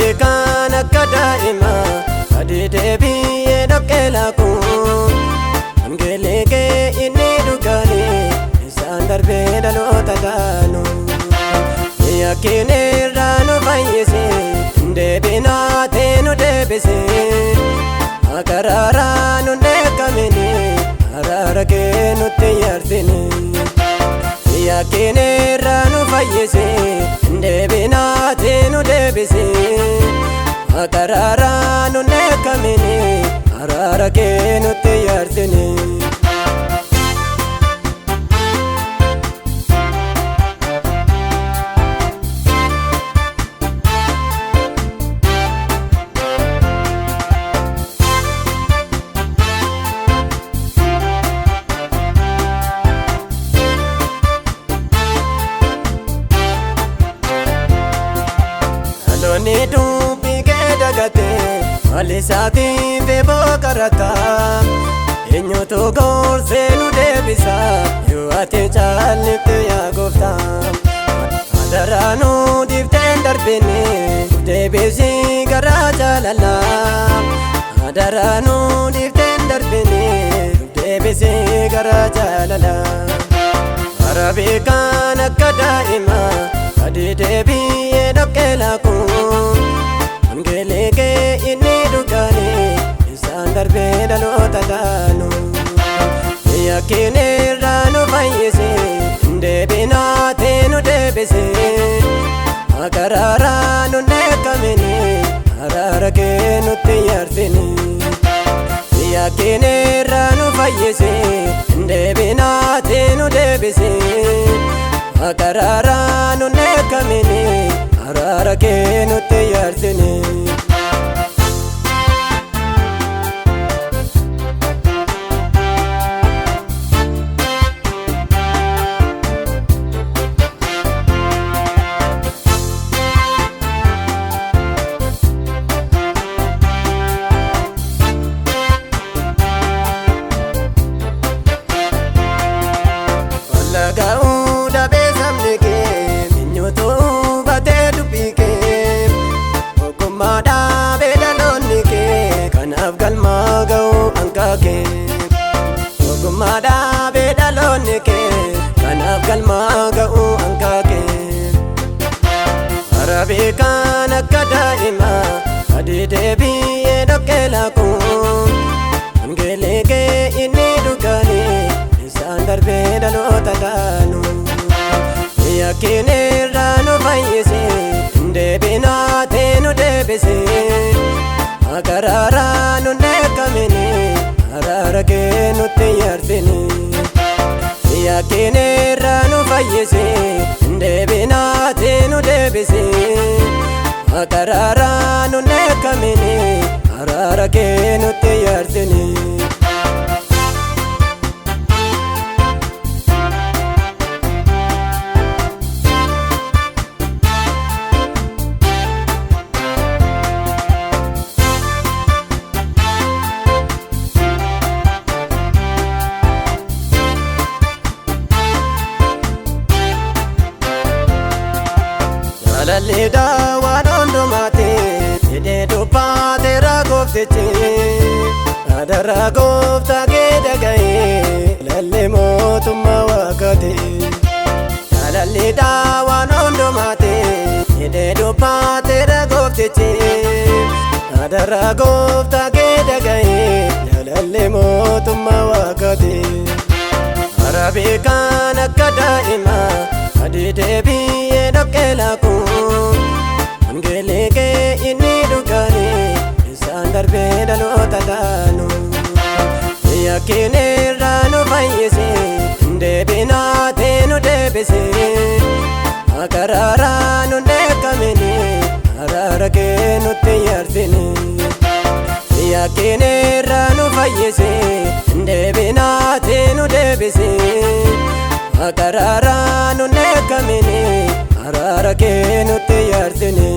Arabikan akka daa'ima adii deebi'ee dhoqqee laaqu Wangeelii kee inni dhugaanii isaan darbee dhaloota taanu Yakkiin irraa nu fayyise deebinaa ta'e nu deebise Akka araaraa nu deekamini araara kee nutti yaarsini Yakkiin irraa nu fayyise deebinaa ta'e nu deebise Akka araaraa nu deekamini araara kee nutti yaarsini Loni dubbi kee dagate Malisaati beeboo karata Eenyutu gorsee nu deebisa Yoo ati caallitte yaa gooftaa Adaraa nu difteen darbine Deebisi garaa jaalalaa Adaraa nu difteen darbine Deebisi garaa jaalalaa Arabikan akka daa'ima adii deebi'ee dhoqqee laaqu Wangeelii kee inni dhugaanii isaan darbee dhaloota taanu Yakkiin irraa nu fayyise deebinaa ta'e nu deebise Akka araaraa nu deekamini araara kee nutti yaarsini Yakkiin irraa nu fayyise deebinaa ta'e nu deebise Akka araaraa nu deekamini araara kee nutti yaarsini Laga'uu dhabee sabni kee minyootuu batee dubbii kee Ogummaa dhaabee dhaloonni kee kanaaf galmaa ga'uu hanqaa kee Ogummaa dhaabee dhaloonni kee kanaaf galmaa ga'uu hanqaa kee Arabikan akka daa'ima adii deebi'ee dhoqqee laaqu Wangeelii kee inni dhugaanii isaan darbee dhaloota taanu Yakkiin irraa nu fayyise deebinaa ta'e nu deebise Akka araaraa nu deekamini araara kee nutti yaarsini Yakkiin irraa nu fayyise deebinaa ta'e nu deebise Akka araaraa nu deekamini araara kee nutti yaarsini Jaalalli daawwaan hundumaati hidhee dubbaate ragooftichi Adaraa gooftaa kee dhaga'ee lallee mootummaa waaqaati Jaalalli daawwaan hundumaati hidhee dubbaate ragooftichi Adaraa gooftaa kee dhaga'ee lallee mootummaa waaqaati Arabikan akka daa'ima adii deebi'ee dhoqqee laaqu Wangeelii kee inni dhugaanii isaan darbee dhaloota taanu Yakkiin irraa nu fayyise deebinaa ta'e nu deebise Akka araaraa nu deekamini araara kee nutti yaarsini Yakkiin irraa nu fayyise deebinaa ta'e nu deebise Akka araaraa nu deekamini araara kee nutti yaarsini